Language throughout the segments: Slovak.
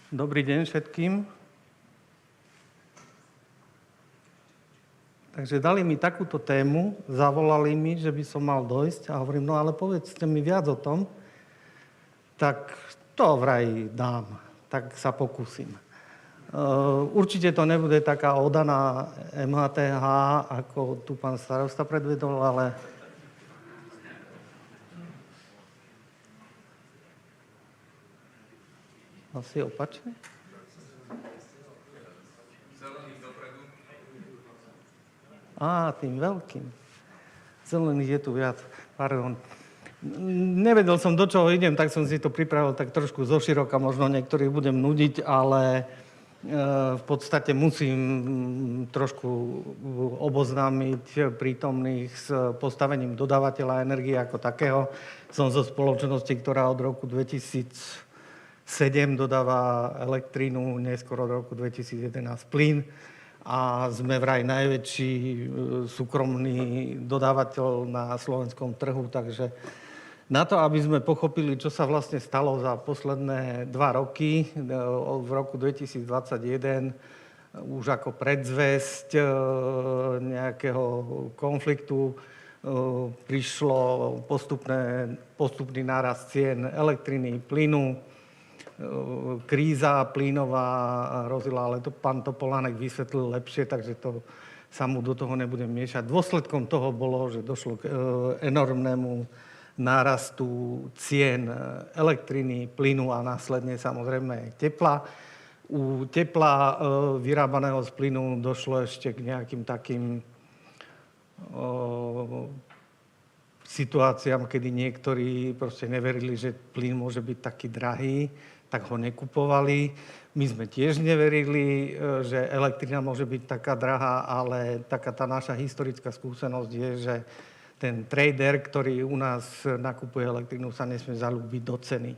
Dobrý deň všetkým. Takže dali mi takúto tému, zavolali mi, že by som mal dojsť a hovorím, no ale povedzte mi viac o tom. Tak to vraj dám, tak sa pokúsim. Určite to nebude taká oda na MHTH, ako tu pán starosta predvedol, ale asi opačne. Tým veľkým. Zelených je tu viac. Pardon. Nevedel som, do čoho idem, tak som si to pripravil tak trošku zoširoka. Možno niektorých budem nudiť, ale v podstate musím trošku oboznámiť prítomných s postavením dodávateľa energie ako takého. Som zo spoločnosti, ktorá od roku 2007 dodáva elektrínu, neskôr od roku 2011 plyn. A sme vraj najväčší súkromný dodávateľ na slovenskom trhu, takže na to, aby sme pochopili, čo sa vlastne stalo za posledné 2 roky, v roku 2021 už ako predzvesť nejakého konfliktu prišlo postupný nárast cien elektriny, plynu, kríza plynová hrozila, ale to pán Topolánek vysvetlil lepšie, takže to sa mu do toho nebudem miešať. Dôsledkom toho bolo, že došlo k enormnému nárastu cien elektriny, plynu a následne samozrejme aj tepla. U tepla vyrábaného z plynu došlo ešte k nejakým takým situáciám, kedy niektorí proste neverili, že plyn môže byť taký drahý, tak ho nekupovali. My sme tiež neverili, že elektrina môže byť taká drahá, ale taká tá naša historická skúsenosť je, že ten trader, ktorý u nás nakupuje elektrinu, sa nesmie zaľúbiť do ceny.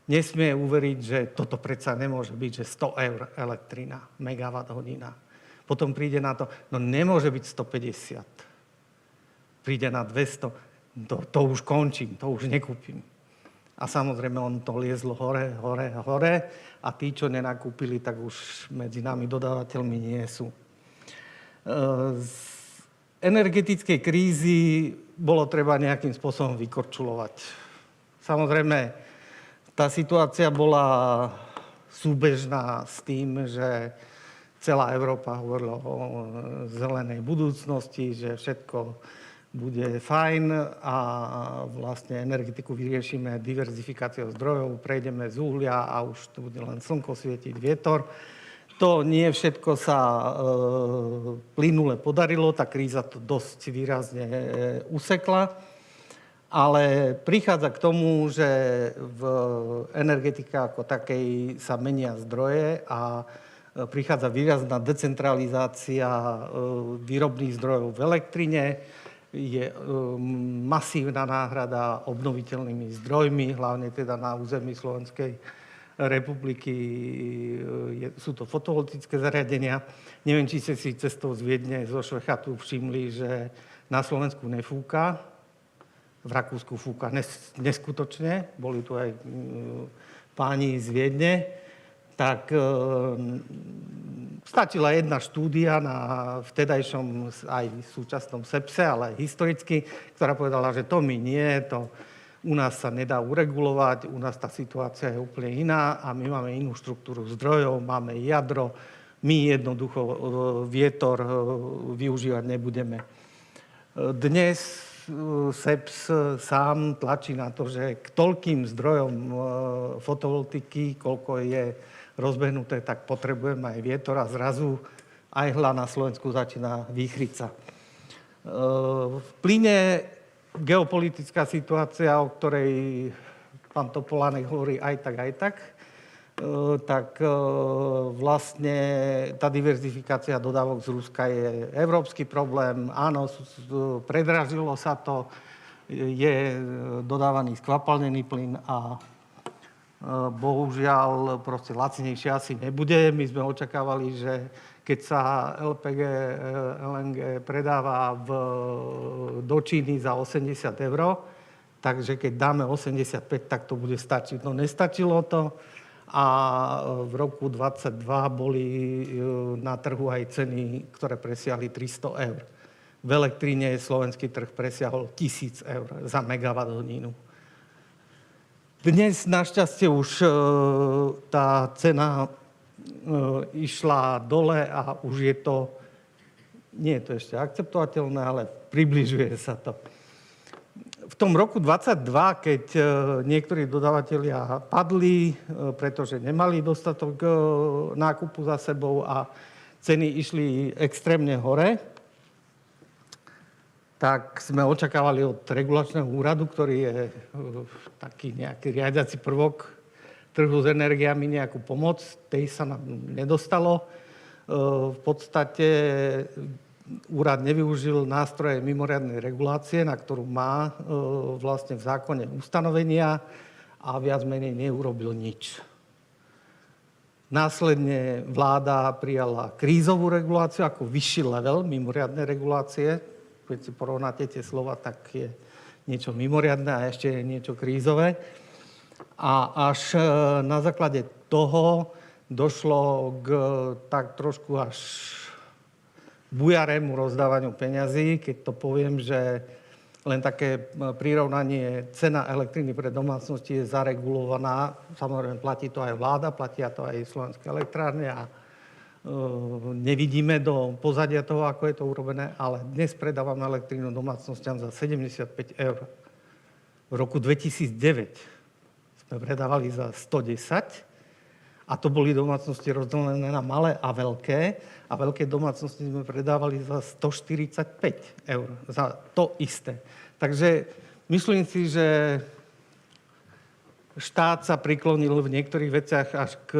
Nesmie uveriť, že toto predsa nemôže byť, že 100 eur elektrina, megawatt hodina. Potom príde na to, no nemôže byť 150. Príde na 200, to už končím, to už nekúpim. A samozrejme, on to liezlo hore a tí, čo nenakúpili, tak už medzi nami dodávateľmi nie sú. Z energetickej krízy bolo treba nejakým spôsobom vykorčulovať. Samozrejme, tá situácia bola súbežná s tým, že celá Európa hovorila o zelenej budúcnosti, že všetko bude fajn a vlastne energetiku vyriešime diverzifikáciou zdrojov, prejdeme z uhlia a už tu bude len slnko svietiť, vietor. To nie všetko sa plynule podarilo, tá kríza to dosť výrazne usekla, ale prichádza k tomu, že v energetike ako takej sa menia zdroje a prichádza výrazná decentralizácia výrobných zdrojov v elektrine, je masívna náhrada obnoviteľnými zdrojmi, hlavne teda na území Slovenskej republiky sú to fotovoltické zariadenia. Neviem, či ste si cestou z Viedne, zo Švechatu všimli, že na Slovensku nefúka, v Rakúsku fúka neskutočne, boli tu aj páni z Viedne, tak stačila jedna štúdia na vtedajšom aj súčasnom SEPSe, ale aj historicky, ktorá povedala, že to my nie, to u nás sa nedá uregulovať, u nás tá situácia je úplne iná a my máme inú štruktúru zdrojov, máme jadro, my jednoducho vietor využívať nebudeme. Dnes SEPS sám tlačí na to, že k toľkým zdrojom fotovoltiky, koľko je rozbehnuté, tak potrebujeme aj vietor a zrazu aj hľa na Slovensku začína výchrica. V plyne geopolitická situácia, o ktorej pán Topolánek hovorí aj tak, tak vlastne tá diverzifikácia dodávok z Ruska je európsky problém. Áno, predražilo sa to, je dodávaný skvapalnený plyn a bohužiaľ proste lacnejšie asi nebude. My sme očakávali, že keď sa LNG predáva do Číny za 80 €, takže keď dáme 85, tak to bude stačiť. No nestačilo to a v roku 2022 boli na trhu aj ceny, ktoré presiahli 300 eur. V elektríne slovenský trh presiahol 1000 eur za megawatt hodinu. Dnes našťastie už tá cena išla dole a už je to, nie je to ešte akceptovateľné, ale približuje sa to. V tom roku 2022, keď niektorí dodavatelia padli, pretože nemali dostatok nákupu za sebou a ceny išli extrémne hore, tak sme očakávali od regulačného úradu, ktorý je taký nejaký riadiaci prvok trhu s energiami, nejakú pomoc. Tej sa nám nedostalo. V podstate úrad nevyužil nástroje mimoriadnej regulácie, na ktorú má vlastne v zákone ustanovenia a viac menej neurobil nič. Následne vláda prijala krízovú reguláciu ako vyšší level mimoriadnej regulácie. Keď si porovnáte tie slova, tak je niečo mimoriadne a ešte je niečo krízové. A až na základe toho došlo k tak trošku až bujarému rozdávaniu peňazí, keď to poviem, že len také prirovnanie, cena elektriny pre domácnosti je zaregulovaná. Samozrejme, platí to aj vláda, platia to aj Slovenské elektrárne a nevidíme do pozadia toho, ako je to urobené, ale dnes predávame elektrínu domácnostiam za 75 eur. V roku 2009 sme predávali za 110 a to boli domácnosti rozdelené na malé a veľké domácnosti sme predávali za 145 eur, za to isté. Takže myslím si, že štát sa priklonil v niektorých veciach až k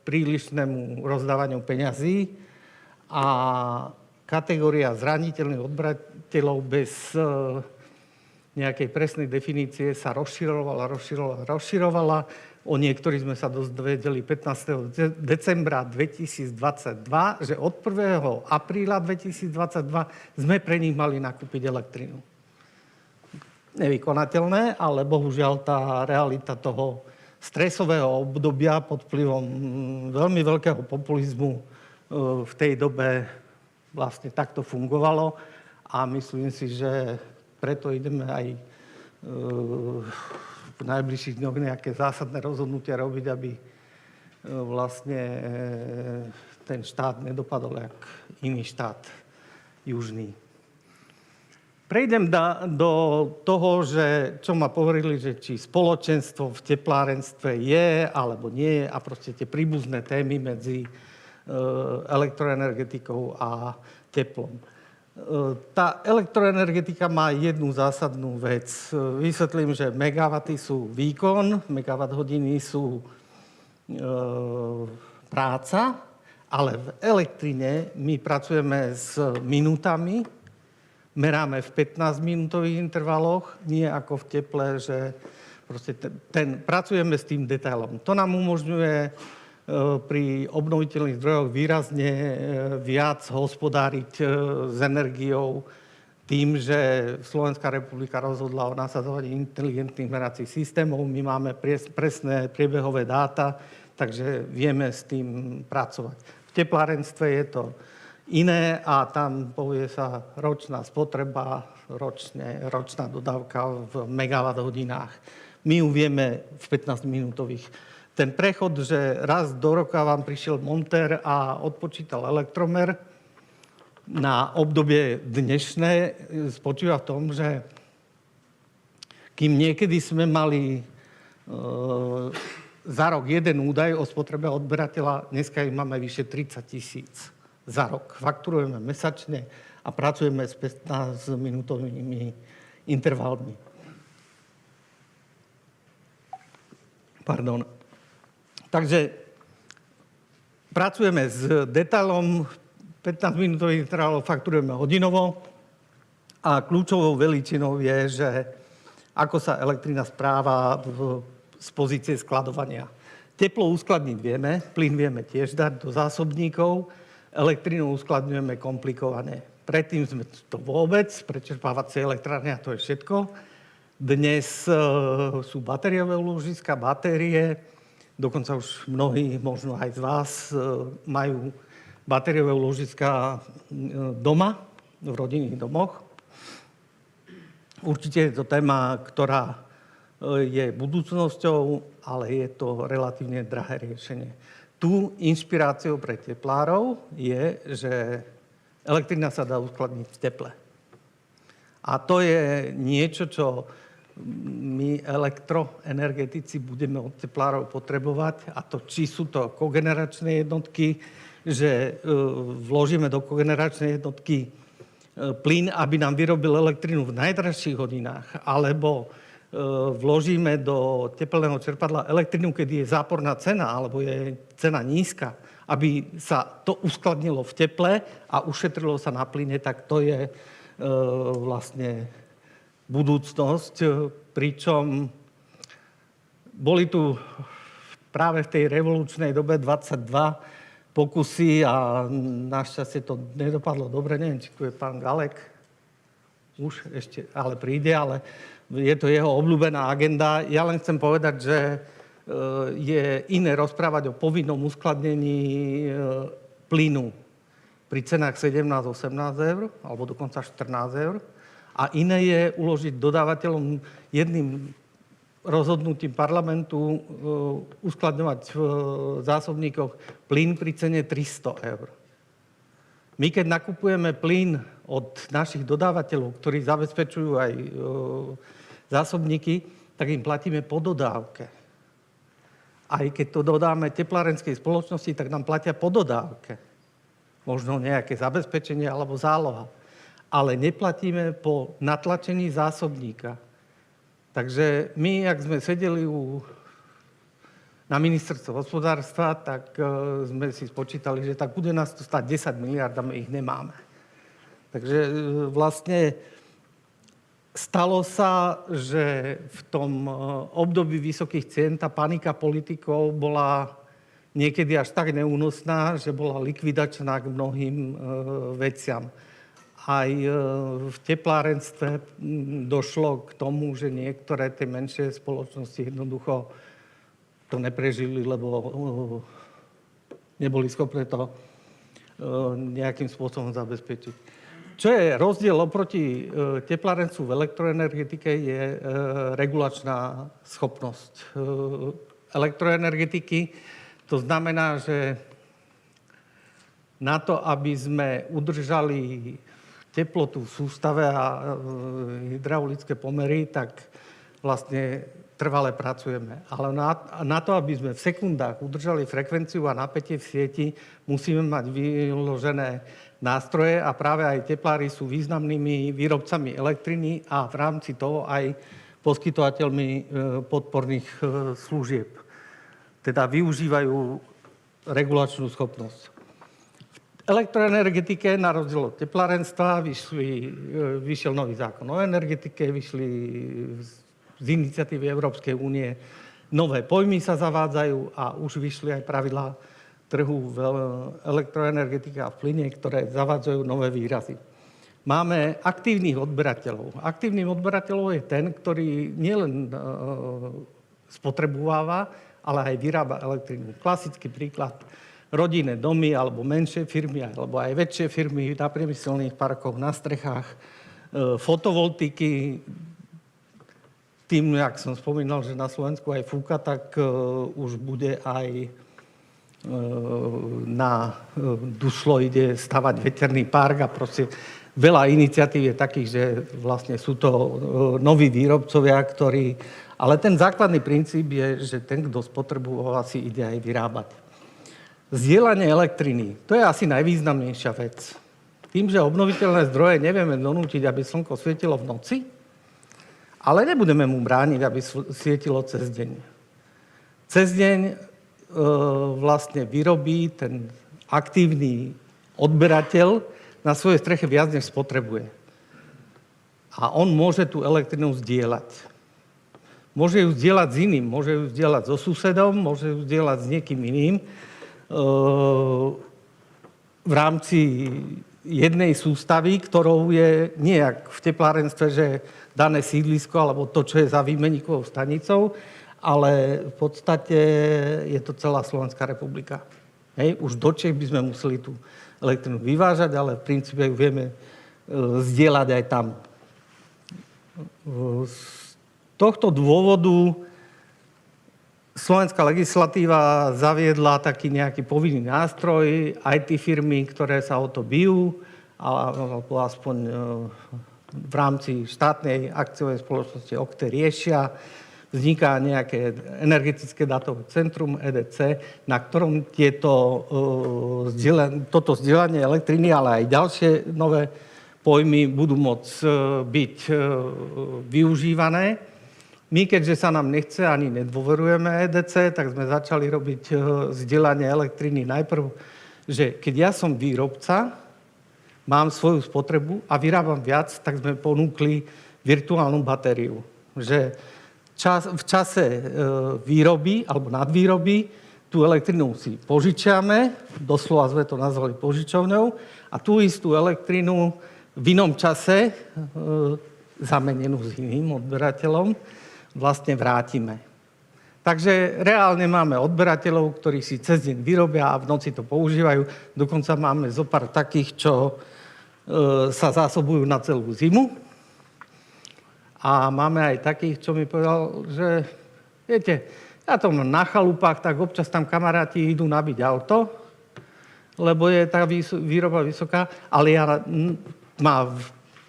prílišnému rozdávaniu peňazí a kategória zraniteľných odberateľov bez nejakej presnej definície sa rozširovala. O niektorých sme sa dozvedeli 15. decembra 2022, že od 1. apríla 2022 sme pre nich mali nakúpiť elektrínu. Nevykonateľné, ale bohužiaľ tá realita toho stresového obdobia pod vplyvom veľmi veľkého populizmu v tej dobe vlastne takto fungovalo a myslím si, že preto ideme aj v najbližších dňoch nejaké zásadné rozhodnutia robiť, aby vlastne ten štát nedopadol jak iný štát južný. Prejdem do toho, že, čo ma hovorili, že či spoločenstvo v teplárenstve je alebo nie je a proste tie príbuzné témy medzi elektroenergetikou a teplom. Tá elektroenergetika má jednu zásadnú vec. Vysvetlím, že megawaty sú výkon, megawatt hodiny sú práca, ale v elektrine my pracujeme s minútami, meráme v 15-minútových intervaloch, nie ako v teple, že proste pracujeme s tým detailom. To nám umožňuje pri obnoviteľných zdrojoch výrazne viac hospodáriť s energiou tým, že Slovenská republika rozhodla o nasadzovaní inteligentných meracích systémov. My máme presné priebehové dáta, takže vieme s tým pracovať. V teplárenstve je to iné a tam povie sa ročná spotreba, ročná dodávka v megawatt hodinách. My ju vieme v 15-minútových. Ten prechod, že raz do roka vám prišiel montér a odpočítal elektromer na obdobie dnešné, spočíva v tom, že kým niekedy sme mali za rok jeden údaj o spotrebe odberateľa, dneska ich máme vyše 30 000 za rok. Fakturujeme mesačne a pracujeme s 15-minútovými intervalmi. Pardon. Takže pracujeme s detailom, 15-minútových intervalov fakturujeme hodinovo a kľúčovou veličinou je, že ako sa elektrina správa z pozície skladovania. Teplo uskladniť vieme, plyn vieme tiež dať do zásobníkov, elektrínu uskladňujeme komplikovane. Predtým sme to vôbec, prečerpávacie elektrárne a to je všetko. Dnes sú batériové úložiska, batérie, dokonca už mnohí, možno aj z vás, majú batériové úložiská doma, v rodinných domoch. Určite je to téma, ktorá je budúcnosťou, ale je to relatívne drahé riešenie. Tu inšpiráciou pre teplárov je, že elektrina sa dá uskladniť v teple. A to je niečo, čo my elektroenergetici budeme od teplárov potrebovať. A to, či sú to kogeneračné jednotky, že vložíme do kogeneračnej jednotky plyn, aby nám vyrobil elektrinu v najdražších hodinách, alebo vložíme do tepelného čerpadla elektrinu, keď je záporná cena, alebo je cena nízka, aby sa to uskladnilo v teple a ušetrilo sa na plyne, tak to je vlastne budúcnosť. Pričom boli tu práve v tej revolučnej dobe 22 pokusy a našťastie to nedopadlo dobre. Neviem, či tu je pán Galek. Už ešte, ale príde, ale je to jeho obľúbená agenda. Ja len chcem povedať, že je iné rozprávať o povinnom uskladnení plynu pri cenách 17-18 eur, alebo dokonca 14 eur. A iné je uložiť dodávateľom jedným rozhodnutím parlamentu uskladňovať v zásobníkoch plyn pri cene 300 eur. My keď nakupujeme plyn od našich dodávateľov, ktorí zabezpečujú aj zásobníky, tak im platíme po dodávke. Aj keď to dodáme teplárenskej spoločnosti, tak nám platia po dodávke. Možno nejaké zabezpečenie alebo záloha. Ale neplatíme po natlačení zásobníka. Takže my, ak sme sedeli na ministerstve hospodárstva, tak sme si spočítali, že tak bude nás to stať 10 miliard a my ich nemáme. Takže vlastne stalo sa, že v tom období vysokých cien tá panika politikov bola niekedy až tak neúnosná, že bola likvidačná k mnohým veciam. Aj v teplárenstve došlo k tomu, že niektoré tie menšie spoločnosti jednoducho to neprežili, lebo neboli schopné to nejakým spôsobom zabezpečiť. Čo je rozdiel oproti teplárenstvu v elektroenergetike, je regulačná schopnosť elektroenergetiky. To znamená, že na to, aby sme udržali teplotu v sústave a hydraulické pomery, tak vlastne trvale pracujeme. Ale na to, aby sme v sekundách udržali frekvenciu a napätie v sieti, musíme mať vyložené nástroje a práve aj teplári sú významnými výrobcami elektriny a v rámci toho aj poskytovateľmi podporných služieb. Teda využívajú regulačnú schopnosť. V elektroenergetike, na rozdiel od teplárenstva, vyšiel nový zákon o energetike, vyšli z iniciatívy Európskej únie nové pojmy sa zavádzajú a už vyšli aj pravidlá trhu v elektroenergetike a v plyne, ktoré zavádzajú nové výrazy. Máme aktívnych odberateľov. Aktívnym odberateľom je ten, ktorý nielen spotrebováva, ale aj vyrába elektrínu. Klasický príklad: rodinné domy alebo menšie firmy, alebo aj väčšie firmy na priemyselných parkoch, na strechách, fotovoltiky. Tým, jak som spomínal, že na Slovensku aj fúka, tak už bude aj na Duslo ide stavať veterný park a proste veľa iniciatív je takých, že vlastne sú to noví výrobcovia, ktorí... Ale ten základný princíp je, že ten, kto spotreboval, si ide aj vyrábať. Zdieľanie elektriny, to je asi najvýznamnejšia vec. Tým, že obnoviteľné zdroje nevieme donútiť, aby slnko svietilo v noci, ale nebudeme mu brániť, aby svietilo cez deň. Cez deň vlastne vyrobí ten aktívny odberateľ na svojej streche viac, než spotrebuje. A on môže tú elektrinu zdieľať. Môže ju zdieľať s iným, môže ju zdieľať so susedom, môže ju zdieľať s niekým iným v rámci jednej sústavy, ktorou je nie jak v teplárenstve, že dané sídlisko alebo to, čo je za výmenníkovou stanicou, ale v podstate je to celá Slovenská republika. Hej, už do Čech by sme museli tú elektrinu vyvážať, ale v princípe ju vieme zdieľať aj tam. Z tohto dôvodu slovenská legislatíva zaviedla taký nejaký povinný nástroj, IT firmy, ktoré sa o to bijú, alebo aspoň v rámci štátnej akciovej spoločnosti OKTE riešia. Vzniká nejaké energetické dátové centrum EDC, na ktorom toto zdieľanie elektriny, ale aj ďalšie nové pojmy budú môcť byť využívané. My, keďže sa nám nechce ani nedôverujeme EDC, tak sme začali robiť zdieľanie elektriny najprv, že keď ja som výrobca, mám svoju spotrebu a vyrábam viac, tak sme ponúkli virtuálnu batériu. Že v čase výroby alebo nadvýroby tú elektrinu si požičiame, doslova sme to nazvali požičovňou, a tú istú elektrinu v inom čase, zamenenú s iným odberateľom, vlastne vrátime. Takže reálne máme odberateľov, ktorí si cez deň vyrobia a v noci to používajú. Dokonca máme zopár takých, čo sa zásobujú na celú zimu. A máme aj takých, čo mi povedal, že viete, ja to mám na chalupách, tak občas tam kamaráti idú nabiť auto, lebo je tá výroba vysoká, ale ja má v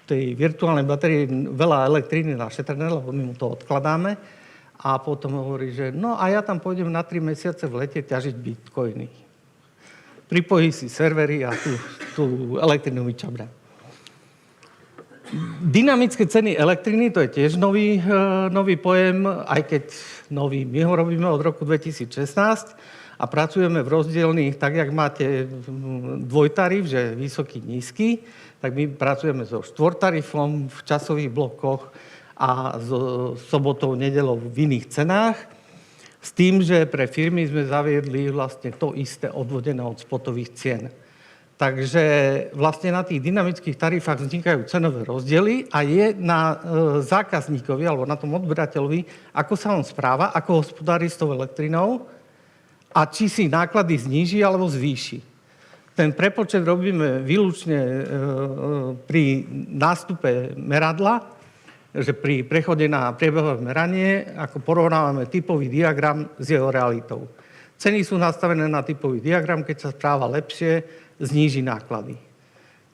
tej virtuálnej batérii veľa elektriny našetrené, lebo my mu to odkladáme. A potom hovorí, že no a ja tam pôjdem na 3 mesiace v lete ťažiť bitcoiny. Pripojí si servery a tú elektrinu vyčabra. Dynamické ceny elektriny, to je tiež nový pojem, aj keď nový. My ho robíme od roku 2016 a pracujeme v rozdielných, tak jak máte dvojtarif, že vysoký, nízky, tak my pracujeme so štvortarifom v časových blokoch a so sobotou, nedeľou v iných cenách. S tým, že pre firmy sme zaviedli vlastne to isté odvodené od spotových cien. Takže vlastne na tých dynamických tarifách vznikajú cenové rozdiely a je na zákazníkovi alebo na tom odberateľovi, ako sa on správa, ako hospodári s tou elektrinou a či si náklady zníži alebo zvýši. Ten prepočet robíme výlučne pri nástupe meradla, že pri prechode na priebehové meranie, ako porovnávame typový diagram s jeho realitou. Ceny sú nastavené na typový diagram, keď sa správa lepšie, zníži náklady.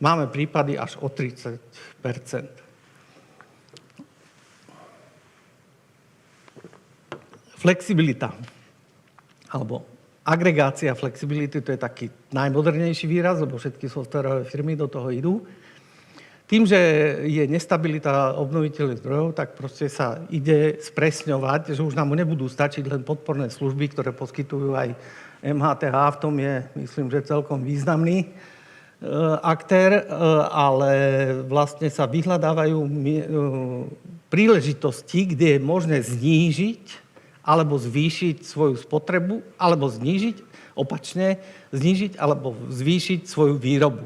Máme prípady až o 30%. Flexibilita, alebo agregácia flexibility, to je taký najmodernejší výraz, lebo všetky softwarové firmy do toho idú. Tým, že je nestabilita obnoviteľných zdrojov, tak proste sa ide spresňovať, že už nám nebudú stačiť len podporné služby, ktoré poskytujú aj MHTH, v tom je, myslím, že celkom významný aktér, ale vlastne sa vyhľadávajú príležitosti, kde je možné znížiť alebo zvýšiť svoju spotrebu, alebo opačne znížiť alebo zvýšiť svoju výrobu.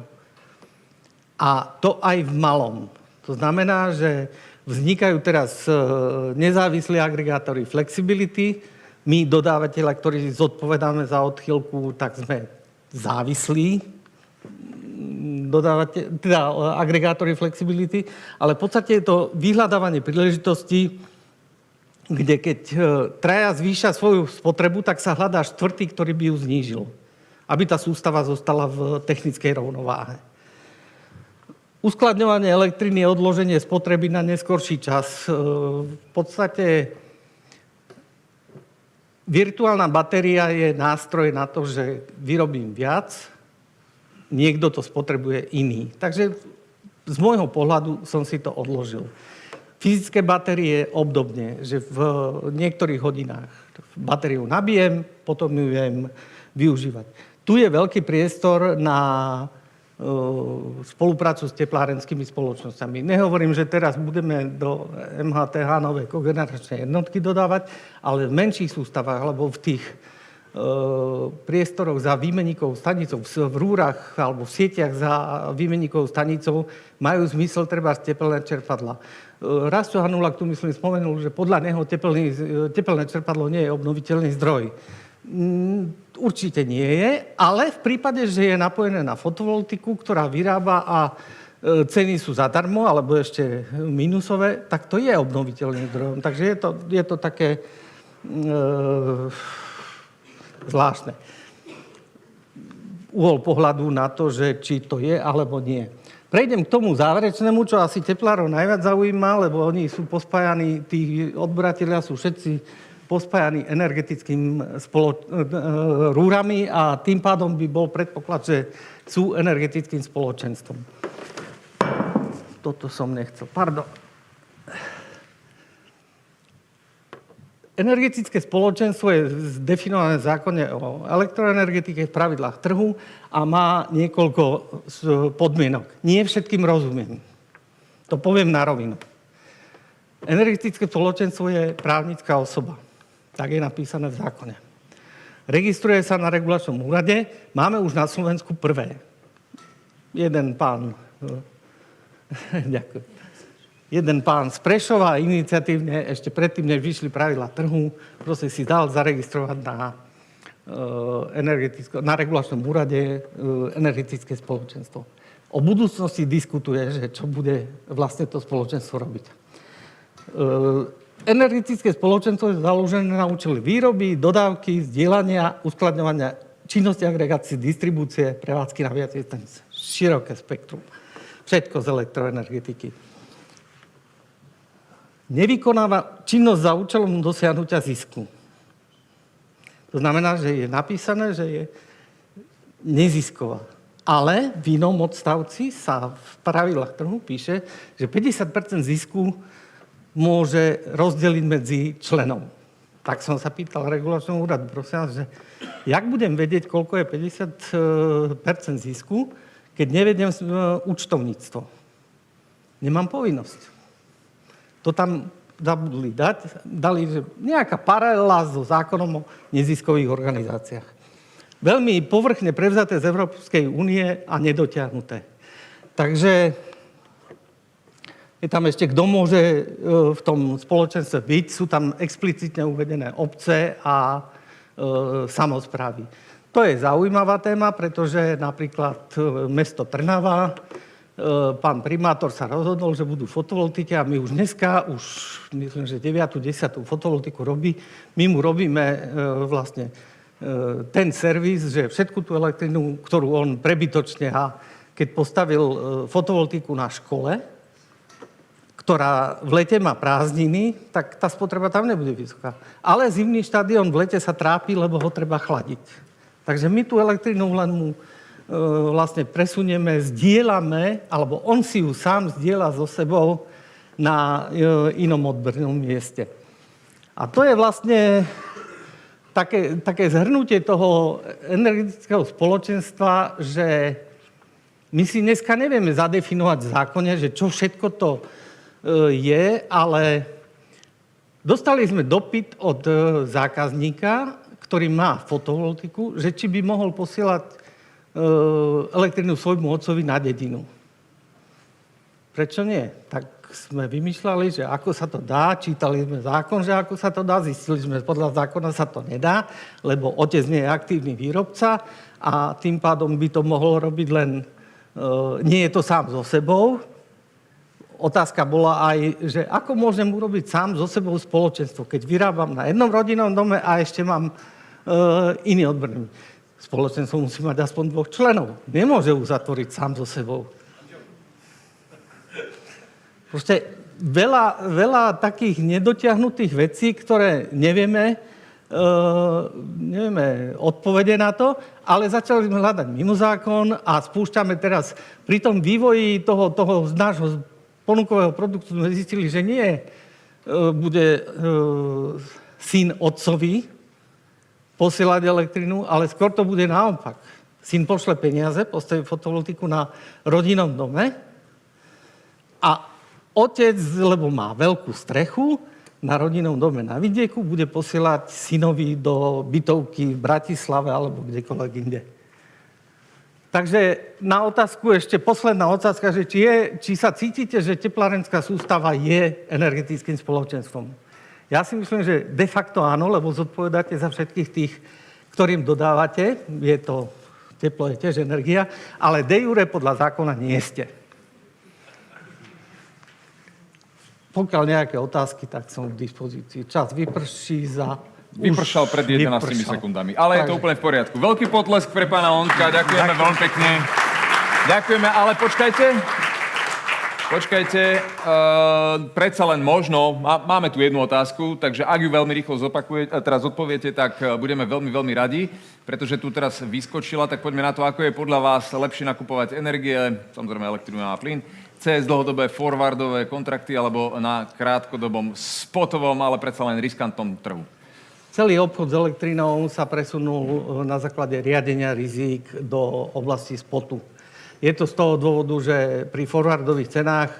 A to aj v malom. To znamená, že vznikajú teraz nezávislí agregátory flexibility. My, dodávateľa, ktorí zodpovedáme za odchýlku, tak sme závislí, agregátory flexibility, ale v podstate je to vyhľadávanie príležitostí, kde keď traja zvýšia svoju spotrebu, tak sa hľadá štvrtý, ktorý by ju znížil, aby tá sústava zostala v technickej rovnováhe. Uskladňovanie elektriny je odloženie spotreby na neskorší čas. V podstate virtuálna batéria je nástroj na to, že vyrobím viac, niekto to spotrebuje iný. Takže z môjho pohľadu som si to odložil. Fyzické batérie obdobne, že v niektorých hodinách batériu nabijem, potom ju viem využívať. Tu je veľký priestor na spoluprácu s teplárenskými spoločnosťami. Nehovorím, že teraz budeme do MHTH nové kogeneračné jednotky dodávať, ale v menších sústavách alebo v tých priestoroch za výmenníkovou stanicou, v rúrach alebo v sieťach za výmenníkovou stanicou majú zmysel treba tepelné čerpadlá. Rastio Hanulak tu myslím spomenul, že podľa neho tepelné čerpadlo nie je obnoviteľný zdroj. Určite nie je, ale v prípade, že je napojené na fotovoltiku, ktorá vyrába a ceny sú zadarmo, alebo ešte minusové, tak to je obnoviteľným zdrojom. Takže je to také zvláštne. Uhol pohľadu na to, že či to je, alebo nie. Prejdem k tomu záverečnému, čo asi teplárov najviac zaujíma, lebo oni sú pospájaní, tí odberatelia sú všetci pospájaní energetickým rúrami a tým pádom by bol predpoklad, že sú energetickým spoločenstvom. Toto som nechcel. Pardon. Energetické spoločenstvo je definované v zákone o elektroenergetike v pravidlách trhu a má niekoľko podmienok. Nie všetkým rozumiem. To poviem na rovinu. Energetické spoločenstvo je právnická osoba. Tak je napísané v zákone. Registruje sa na regulačnom úrade. Máme už na Slovensku prvé. Jeden pán ďakujem. Jeden pán z Prešova iniciatívne, ešte predtým, než vyšli pravidlá trhu, proste si dal zaregistrovať na regulačnom úrade energetické spoločenstvo. O budúcnosti diskutuje, že čo bude vlastne to spoločenstvo robiť. Energetické spoločenstvo je založené na účely výroby, dodávky, zdieľania, uskladňovania, činnosti agregácie, distribúcie, prevádzky na viacej stanice. Široké spektrum. Všetko z elektroenergetiky. Nevykonáva činnosť za účelom dosiahnutia zisku. To znamená, že je napísané, že je nezisková. Ale v inom odstavci sa v pravidlách trhu píše, že 50% zisku môže rozdeliť medzi členov. Tak som sa pýtal regulačného úradu, prosím vás, že jak budem vedieť, koľko je 50% zisku, keď nevediem účtovníctvo? Nemám povinnosť. To tam zabudli dať. Dali, že nejaká paralela so zákonom o neziskových organizáciách. Veľmi povrchne prevzaté z Európskej únie a nedotiahnuté. Takže je tam ešte, kto môže v tom spoločenstve byť. Sú tam explicitne uvedené obce a samosprávy. To je zaujímavá téma, pretože napríklad mesto Trnava, pán primátor sa rozhodol, že budú fotovoltiky a my už dneska, myslím, že 9. 10. fotovoltiku robí. My mu robíme vlastne ten servis, že všetku tú elektrinu, ktorú on prebytočne keď postavil fotovoltiku na škole, ktorá v lete má prázdniny, tak tá spotreba tam nebude vysoká. Ale zimný štadión v lete sa trápi, lebo ho treba chladiť. Takže my tú elektrinu len mu vlastne presunieme, zdieľame, alebo on si ju sám zdieľa so sebou na inom odbernom mieste. A to je vlastne také zhrnutie toho energetického spoločenstva, že my si dneska nevieme zadefinovať v zákone, že čo všetko to je, ale dostali sme dopyt od zákazníka, ktorý má fotovoltiku, že či by mohol posielať elektrinu svojmu otcovi na dedinu. Prečo nie? Tak sme vymýšľali, že ako sa to dá, čítali sme zákon, že ako sa to dá, zistili sme, že podľa zákona sa to nedá, lebo otec nie je aktívny výrobca a tým pádom by to mohol robiť len, nie je to sám so sebou. Otázka bola aj, že ako môžem urobiť sám so sebou spoločenstvo, keď vyrábam na jednom rodinnom dome a ešte mám iný odborný. Spoločenstvo musí mať aspoň 2 členov. Nemôže uzatvoriť sám so sebou. Proste veľa takých nedotiahnutých vecí, ktoré nevieme odpovede na to, ale začali sme hľadať mimo zákon a spúšťame teraz pri tom vývoji toho z nášho ponukového produktu sme zistili, že nie bude syn otcovi posielať elektrinu, ale skôr to bude naopak. Syn pošle peniaze, postaví fotovoltiku na rodinnom dome a otec, lebo má veľkú strechu, na rodinnom dome na vidieku, bude posielať synovi do bytovky v Bratislave alebo kdekoľvek inde. Takže na otázku ešte posledná otázka, že či sa cítite, že teplárenská sústava je energetickým spoločenstvom. Ja si myslím, že de facto áno, lebo zodpovedáte za všetkých tých, ktorým dodávate. Je to teplo, je tiež energia, ale de jure podľa zákona nie ste. Pokiaľ nejaké otázky, tak som k dispozícii. Čas vyprší za... Vypršal pred 11 sekundami. Ale je to úplne v poriadku. Veľký potlesk pre pána Ondka. Ďakujeme veľmi pekne. Ďakujeme, ale počkajte. Predsa len možno, máme tu jednu otázku, takže ak ju veľmi rýchlo odpoviete, tak budeme veľmi, veľmi radi, pretože tu teraz vyskočila, tak poďme na to, ako je podľa vás lepšie nakupovať energie, samozrejme elektrinu a plyn, cez dlhodobé forwardové kontrakty alebo na krátkodobom spotovom, ale predsa len riskantnom trhu. Celý obchod s elektrínou sa presunul na základe riadenia rizík do oblasti spotu. Je to z toho dôvodu, že pri forwardových cenách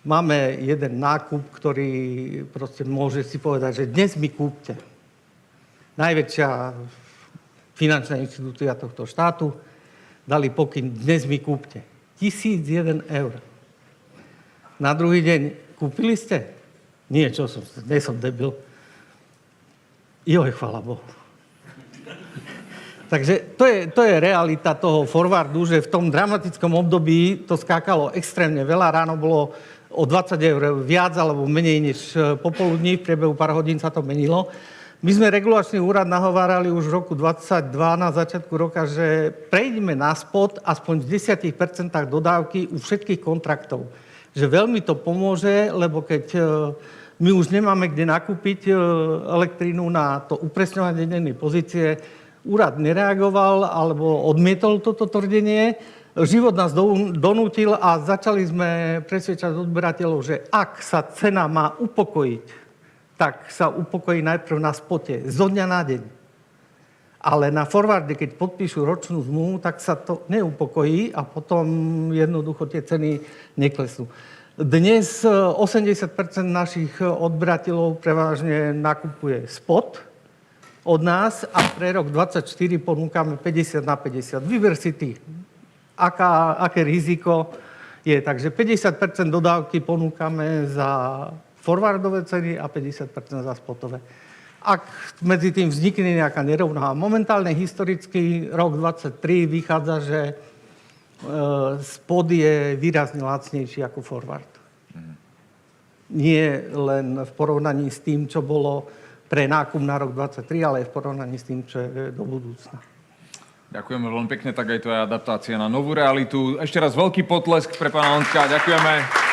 máme jeden nákup, ktorý proste môže si povedať, že dnes mi kúpte. Najväčšia finančná inštitúcia tohto štátu dali pokyn, dnes mi kúpte. 1001 eur. Na druhý deň kúpili ste? Nie, čo som, nie som debil. Joj, chvála Bohu. Takže to je realita toho forwardu, že v tom dramatickom období to skákalo extrémne veľa. Ráno bolo o 20 eur viac alebo menej než popoludní. V priebehu pár hodín sa to menilo. My sme regulačný úrad nahovárali už v roku 2022 na začiatku roka, že prejdeme na spot aspoň v 10% dodávky u všetkých kontraktov. Že veľmi to pomôže, lebo keď my už nemáme kde nakúpiť elektrínu na to upresňovanie dennej pozície, úrad nereagoval alebo odmietol toto tvrdenie. Život nás donútil a začali sme presvedčať odberateľov, že ak sa cena má upokojiť, tak sa upokojí najprv na spote, zo dňa na deň. Ale na forwarde, keď podpíšu ročnú zmluvu, tak sa to neupokojí a potom jednoducho tie ceny neklesnú. Dnes 80% našich odberateľov prevažne nakupuje spot od nás a pre rok 2024 ponúkame 50/50. Vyber si ty, aké riziko je. Takže 50% dodávky ponúkame za forwardové ceny a 50% za spotové. Ak medzi tým vznikne nejaká nerovnováha. Momentálne historicky rok 2023 vychádza, že spot je výrazne lacnejší ako forward. Nie len v porovnaní s tým, čo bolo pre nákup na rok 2023, ale aj v porovnaní s tým, čo je do budúcna. Ďakujeme veľmi pekne, tak aj to je adaptácia na novú realitu. Ešte raz veľký potlesk pre pána Ondka. Ďakujeme.